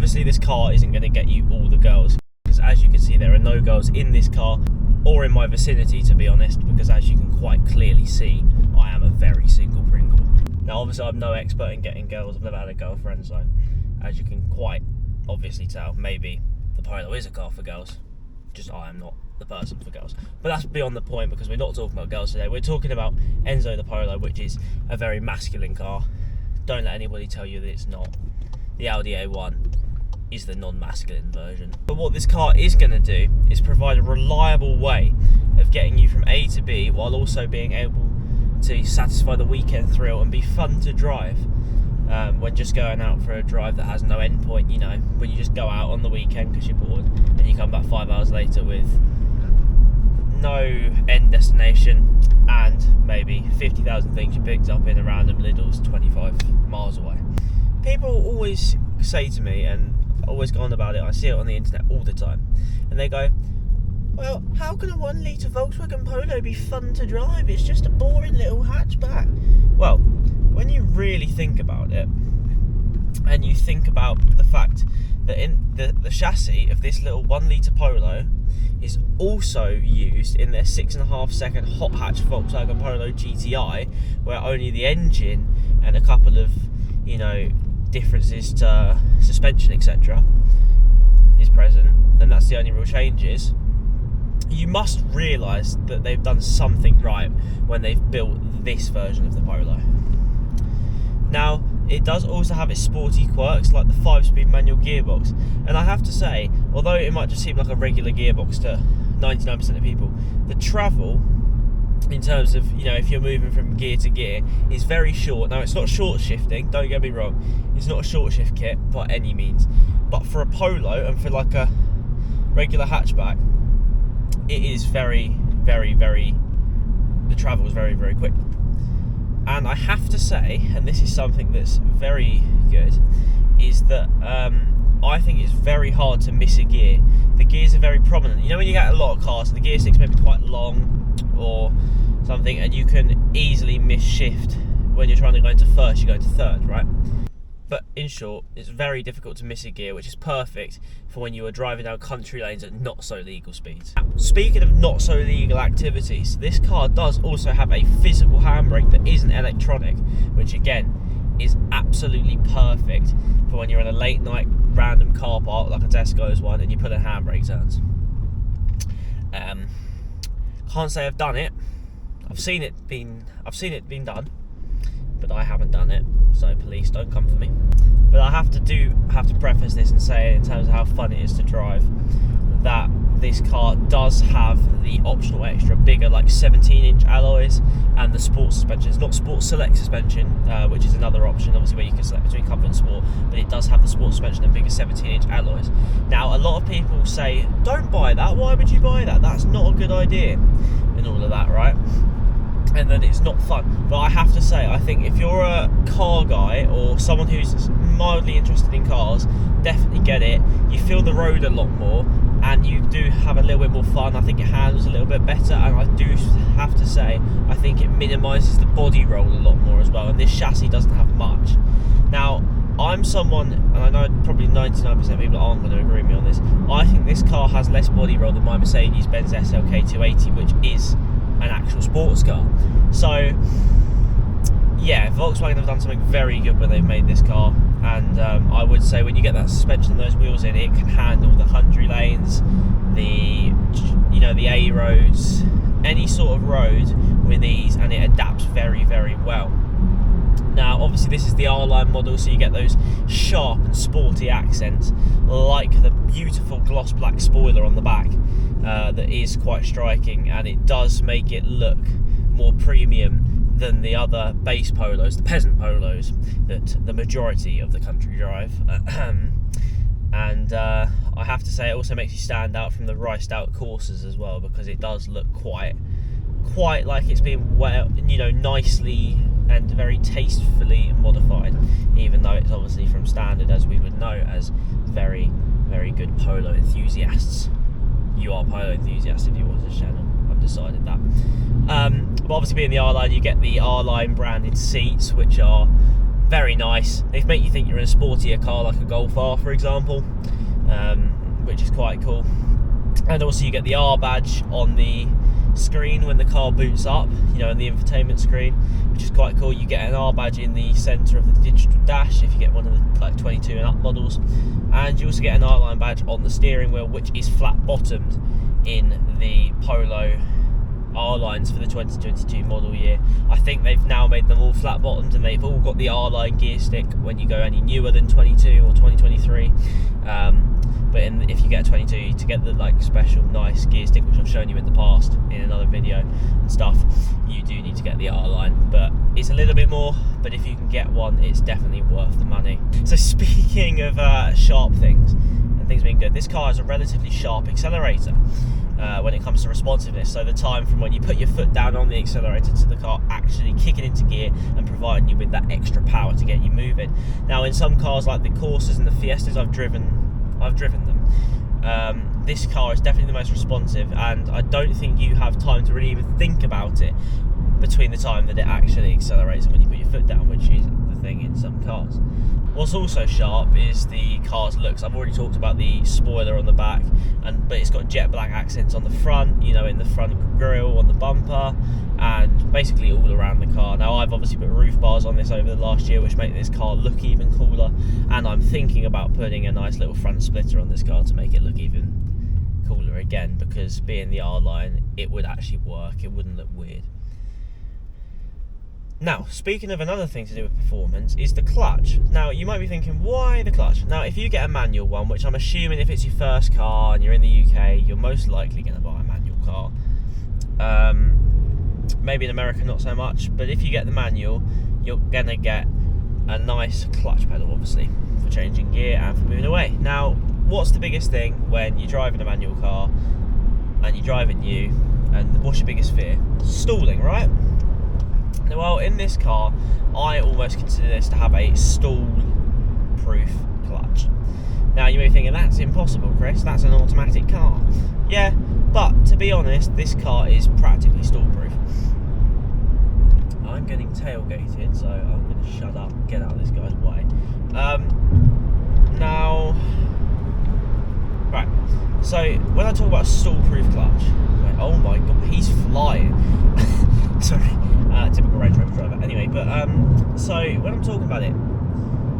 obviously this car isn't going to get you all the girls, because as you can see there are no girls in this car or in my vicinity, to be honest, because as you can quite clearly see, I am a very single Pringle. Now obviously I'm no expert in getting girls, I've never had a girlfriend, so as you can quite obviously tell, maybe the Polo is a car for girls, just I am not the person for girls. But that's beyond the point, because we're not talking about girls today. We're talking about Enzo the Polo, which is a very masculine car. Don't let anybody tell you that it's not. The Audi A1 is the non-masculine version. But what this car is going to do is provide a reliable way of getting you from A to B, while also being able to satisfy the weekend thrill and be fun to drive when just going out for a drive that has no end point, you know, when you just go out on the weekend because you're bored and you come back 5 hours later with no end destination and maybe 50,000 things you picked up in a random Lidl's 25 miles away. People always say to me, and always go on about it, I see it on the internet all the time, and they go, well, how can a 1 litre Volkswagen Polo be fun to drive? It's just a boring little hatchback. Well, when you really think about it, and you think about the fact that in the chassis of this little 1 litre Polo is also used in their 6.5 second hot hatch Volkswagen Polo GTI, where only the engine and a couple of, you know, differences to suspension, etc., is present, and that's the only real changes. You must realise that they've done something right when they've built this version of the Polo. Now, it does also have its sporty quirks, like the 5-speed manual gearbox, and I have to say, although it might just seem like a regular gearbox to 99% of people, the travel in terms of, you know, if you're moving from gear to gear, is very short. Now, it's not short shifting, don't get me wrong, it's not a short shift kit by any means, but for a Polo and for like a regular hatchback, it is very, very, very, the travel is very, very quick. And I have to say, and this is something that's very good, is that I think it's very hard to miss a gear. The gears are very prominent. You know, when you get a lot of cars, the gear sticks may be quite long or something, and you can easily miss shift. When you're trying to go into first, you go into third, right? But in short, it's very difficult to miss a gear, which is perfect for when you are driving down country lanes at not so legal speeds. Speaking of not so legal activities, this car does also have a physical handbrake that isn't electronic, which again is absolutely perfect for when you're in a late night random car park like a Tesco's one and you put in handbrake turns. Can't say I've done it. I've seen it being done, but I haven't done it, so police don't come for me. But I have to preface this and say, in terms of how fun it is to drive, that this car does have the optional extra bigger, like 17-inch alloys, and the sport suspension. It's not sport select suspension, which is another option, obviously, where you can select between comfort and sport, but it does have the sport suspension and bigger 17-inch alloys. Now, a lot of people say, don't buy that, why would you buy that? That's not a good idea, and all of that, right? And then it's not fun. But I have to say, I think if you're a car guy or someone who's mildly interested in cars, definitely get it. You feel the road a lot more, and you do have a little bit more fun. I think it handles a little bit better, and I do have to say, I think it minimises the body roll a lot more as well, and this chassis doesn't have much. Now, I'm someone, and I know probably 99% of people aren't going to agree with me on this, I think this car has less body roll than my Mercedes-Benz SLK 280, which is an actual sports car. So yeah, Volkswagen have done something very good when they've made this car, and I would say when you get that suspension and those wheels in, it can handle the country lanes, the A roads, any sort of road with ease, and it adapts very, very well. Now, obviously, this is the R Line model, so you get those sharp and sporty accents, like the beautiful gloss black spoiler on the back, that is quite striking, and it does make it look more premium than the other base Polos, the peasant Polos, that the majority of the country drive. And I have to say, it also makes you stand out from the riced out Corsas as well, because it does look quite like it's been well, nicely and very tastefully modified, even though it's obviously from standard, as we would know as very, very good Polo enthusiasts. You are Polo enthusiasts if you watch this channel, I've decided that. But obviously, being the R Line, you get the R Line branded seats, which are Very nice. They make you think you're in a sportier car like a Golf R, for example, which is quite cool. And also you get the R badge on the screen when the car boots up, you know, in the infotainment screen, which is quite cool. You get an R badge in the centre of the digital dash if you get one of the like 22 and up models, and you also get an R Line badge on the steering wheel, which is flat bottomed in the Polo R Lines for the 2022 model year. I think they've now made them all flat bottomed, and they've all got the R Line gear stick when you go any newer than 22 or 2023. But if you get a 22, to get the like special nice gear stick, which I've shown you in the past in another video and stuff, you do need to get the R Line. But it's a little bit more, but if you can get one, it's definitely worth the money. So speaking of sharp things and things being good, this car has a relatively sharp accelerator when it comes to responsiveness. So the time from when you put your foot down on the accelerator to the car actually kicking into gear and providing you with that extra power to get you moving. Now in some cars like the Corsas and the Fiestas I've driven them, this car is definitely the most responsive, and I don't think you have time to really even think about it between the time that it actually accelerates and when you put your foot down, which is the thing in some cars. What's also sharp is the car's looks. I've already talked about the spoiler on the back, but it's got jet black accents on the front, you know, in the front grille, on the bumper, and basically all around the car. Now I've obviously put roof bars on this over the last year, which make this car look even cooler, and I'm thinking about putting a nice little front splitter on this car to make it look even cooler again, because being the R Line, it would actually work, it wouldn't look weird. Now, speaking of another thing to do with performance, is the clutch. Now, you might be thinking, why the clutch? Now, if you get a manual one, which I'm assuming if it's your first car and you're in the UK, you're most likely going to buy a manual car. Maybe in America, not so much, but if you get the manual, you're going to get a nice clutch pedal, obviously, for changing gear and for moving away. Now, what's the biggest thing when you're driving a manual car and you're driving new, and what's your biggest fear? Stalling, right? Well, in this car, I almost consider this to have a stall-proof clutch. Now, you may be thinking, that's impossible, Chris, that's an automatic car. Yeah, but to be honest, this car is practically stall-proof. I'm getting tailgated, so I'm going to shut up and get out of this guy's way. Now, right, so when I talk about a stall-proof clutch, oh my god, he's flying. Sorry. Typical Range Rover driver. Anyway, but so when I'm talking about it,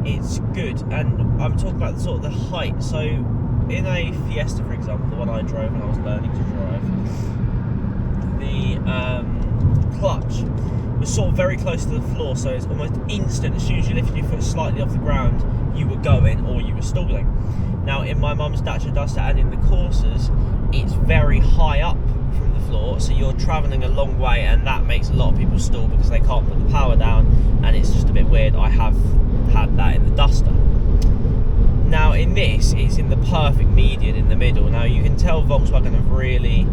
it's good, and I'm talking about sort of the height. So in a Fiesta, for example, the one I drove when I was learning to drive, the clutch was sort of very close to the floor, so it's almost instant. As soon as you lifted your foot slightly off the ground, you were going or you were stalling. Now in my mum's Dacia Duster and in the Corsas, it's very high up from the floor, so you're travelling a long way, and that makes a lot of people stall because they can't put the power down, and it's just a bit weird. I have had that in the Duster. Now in this, it's in the perfect median in the middle. Now you can tell Volkswagen have really,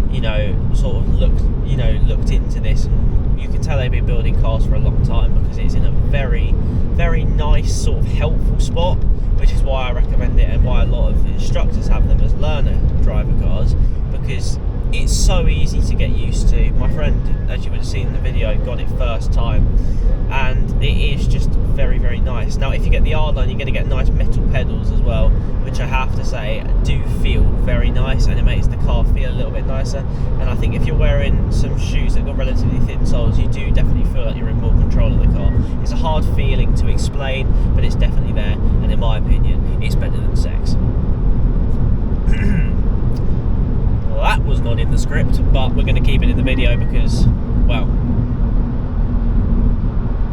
you know, sort of looked into this, and you can tell they've been building cars for a long time because it's in a very, very nice sort of helpful spot, which is why I recommend it and why a lot of instructors have them as learner driver cars, because it's so easy to get used to. My friend, as you would have seen in the video, got it first time, and it is just very, very nice. Now if you get the R Line, you're going to get nice metal pedals as well, which I have to say do feel very nice, and it makes the car feel a little bit nicer. And I think if you're wearing some shoes that got relatively thin soles, you do definitely feel like you're in more control of the car. It's a hard feeling to explain, but it's definitely there, and in my opinion, it's better than sex. Well, that was not in the script, but we're going to keep it in the video because, well,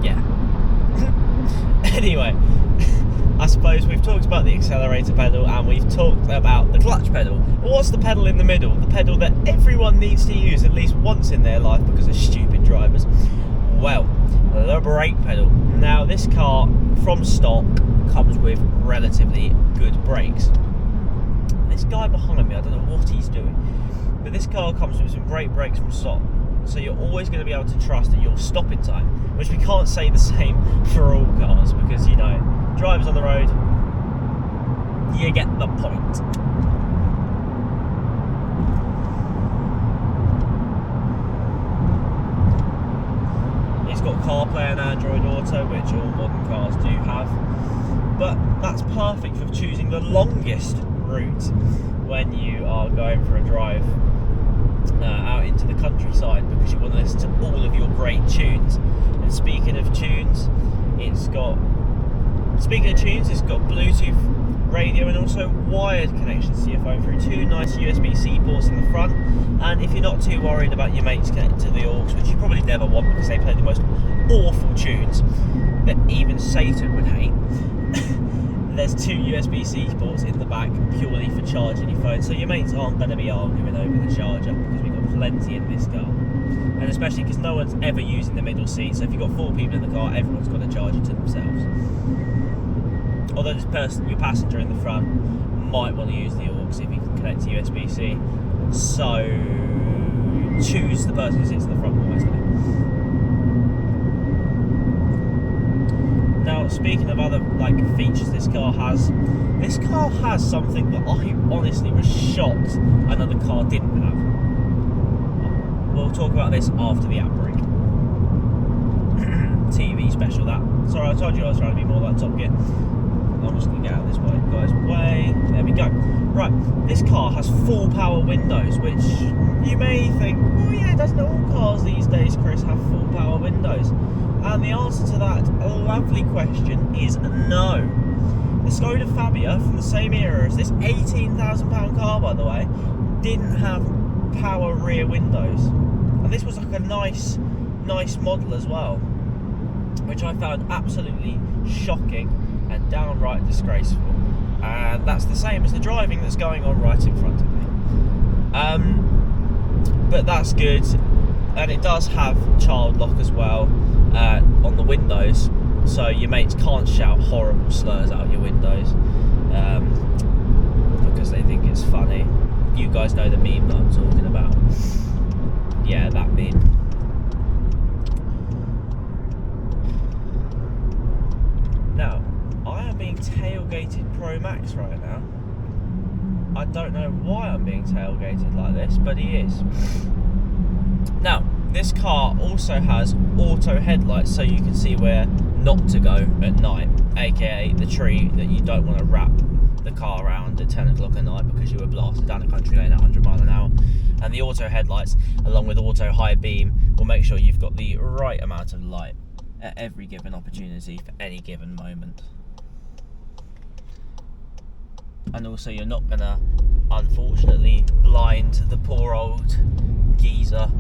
yeah. Anyway, I suppose we've talked about the accelerator pedal and we've talked about the clutch pedal. But what's the pedal in the middle? The pedal that everyone needs to use at least once in their life because of stupid drivers. Well, the brake pedal. Now, this car from stock comes with relatively good brakes. This guy behind me, I don't know what he's doing, but this car comes with some great brakes from stock, so you're always going to be able to trust that you'll stop in time, which we can't say the same for all cars because, you know, drivers on the road, you get the point. It's got CarPlay and Android Auto, which all modern cars do have. But that's perfect for choosing the longest route when you are going for a drive out into the countryside, because you want to listen to all of your great tunes. And speaking of tunes, it's got Bluetooth radio and also wired connections to your phone through two nice USB-C ports in the front. And if you're not too worried about your mates connected to the aux, which you probably never want because they play the most awful tunes that even Satan would hate, there's two USB-C ports in the back purely for charging your phone, so your mates aren't going to be arguing over the charger, because we've got plenty in this car. And especially because no one's ever using the middle seat, so if you've got 4 people in the car, everyone's got a charger to themselves. Although your passenger in the front might want to use the aux if you can connect to USB-C, so choose the person who sits in the front wisely. Now, speaking of other features this car has something that I honestly was shocked another car didn't have. We'll talk about this after the ad break. TV special, that. Sorry, I told you I was trying to be more like Top Gear. I'm just going to get out of this guy's way. There we go. Right, this car has full power windows, which you may think, oh yeah, doesn't all cars these days, Chris, have full power windows? And the answer to that lovely question is no. The Skoda Fabia, from the same era as this £18,000 car, by the way, didn't have power rear windows. And this was like a nice model as well, which I found absolutely shocking and downright disgraceful. And that's the same as the driving that's going on right in front of me. But that's good. And it does have child lock as well on the windows, so your mates can't shout horrible slurs out your windows because they think it's funny. You guys know the meme that I'm talking about. Yeah, that meme. Now, I am being tailgated Pro Max right now. I don't know why I'm being tailgated like this, but he is. Now, this car also has auto headlights, so you can see where not to go at night, aka the tree that you don't want to wrap the car around at 10 o'clock at night because you were blasted down a country lane at 100 miles an hour. And the auto headlights, along with auto high beam, will make sure you've got the right amount of light at every given opportunity for any given moment. And also, you're not going to, unfortunately, blind the poor old geezer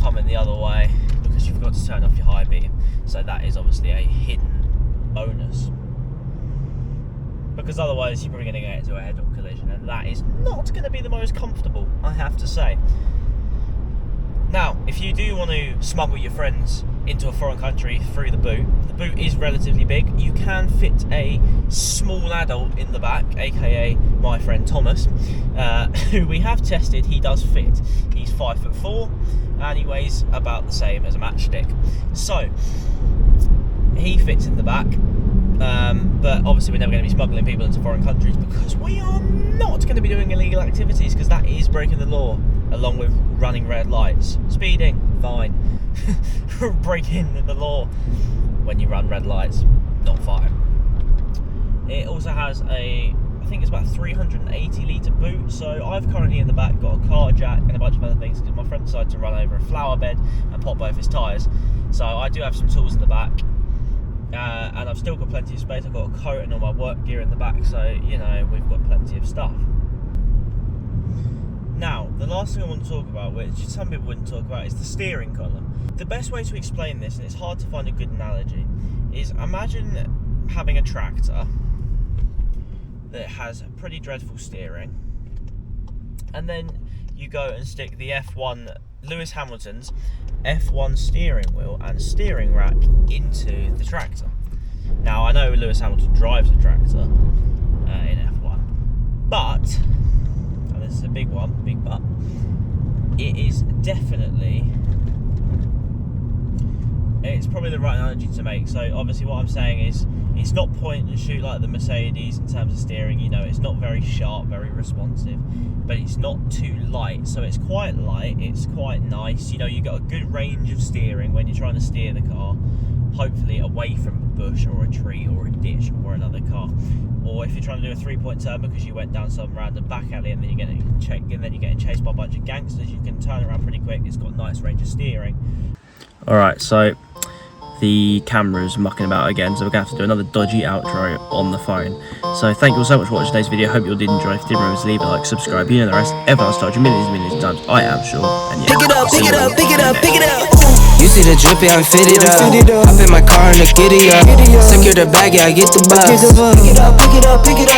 coming the other way because you've got to turn off your high beam. So that is obviously a hidden bonus, because otherwise you're probably going to get into a head-on collision, and that is not going to be the most comfortable, I have to say. Now, if you do want to smuggle your friends into a foreign country through the boot is relatively big. You can fit a small adult in the back, aka my friend Thomas, who we have tested. He does fit. He's 5'4" and he weighs about the same as a matchstick. So he fits in the back. But obviously we're never going to be smuggling people into foreign countries because we are not going to be doing illegal activities, because that is breaking the law, along with running red lights. Speeding, fine. Breaking the law when you run red lights, not fine. It also has I think it's about 380 litre boot, so I've currently in the back got a car jack and a bunch of other things because my friend decided to run over a flower bed and pop both his tyres. So I do have some tools in the back. And I've still got plenty of space. I've got a coat and all my work gear in the back, so you know we've got plenty of stuff. Now, the last thing I want to talk about, which some people wouldn't talk about, is the steering column. The best way to explain this, and it's hard to find a good analogy, is imagine having a tractor that has pretty dreadful steering, and then you go and stick the Lewis Hamilton's F1 steering wheel and steering rack into the tractor. Now, I know Lewis Hamilton drives a tractor in F1, but, and this is a big one, big but, it is definitely, it's probably the right analogy to make. So obviously what I'm saying is, It's not point and shoot like the Mercedes in terms of steering, you know, it's not very sharp, very responsive, but it's not too light, so it's quite light, it's quite nice, you know, you got a good range of steering when you're trying to steer the car, hopefully away from a bush or a tree or a ditch or another car. Or if you're trying to do a 3-point turn because you went down some random back alley and then you're getting chased by a bunch of gangsters, you can turn around pretty quick. It's got a nice range of steering. Alright, so the camera's mucking about again, so we're going to have to do another dodgy outro on the phone. So thank you all so much for watching today's video. Hope you all did enjoy. If you did, remember to leave a like, subscribe, you know the rest. Everyone I've told you millions and millions of times, I am sure. And yeah, pick it up, pick it up, pick it up, pick it up. You see the drip, yeah, I'm fitted up. Hop in my car and the giddy up. Secure the bag, yeah, I get the bus. Pick it up, pick it up, pick it up.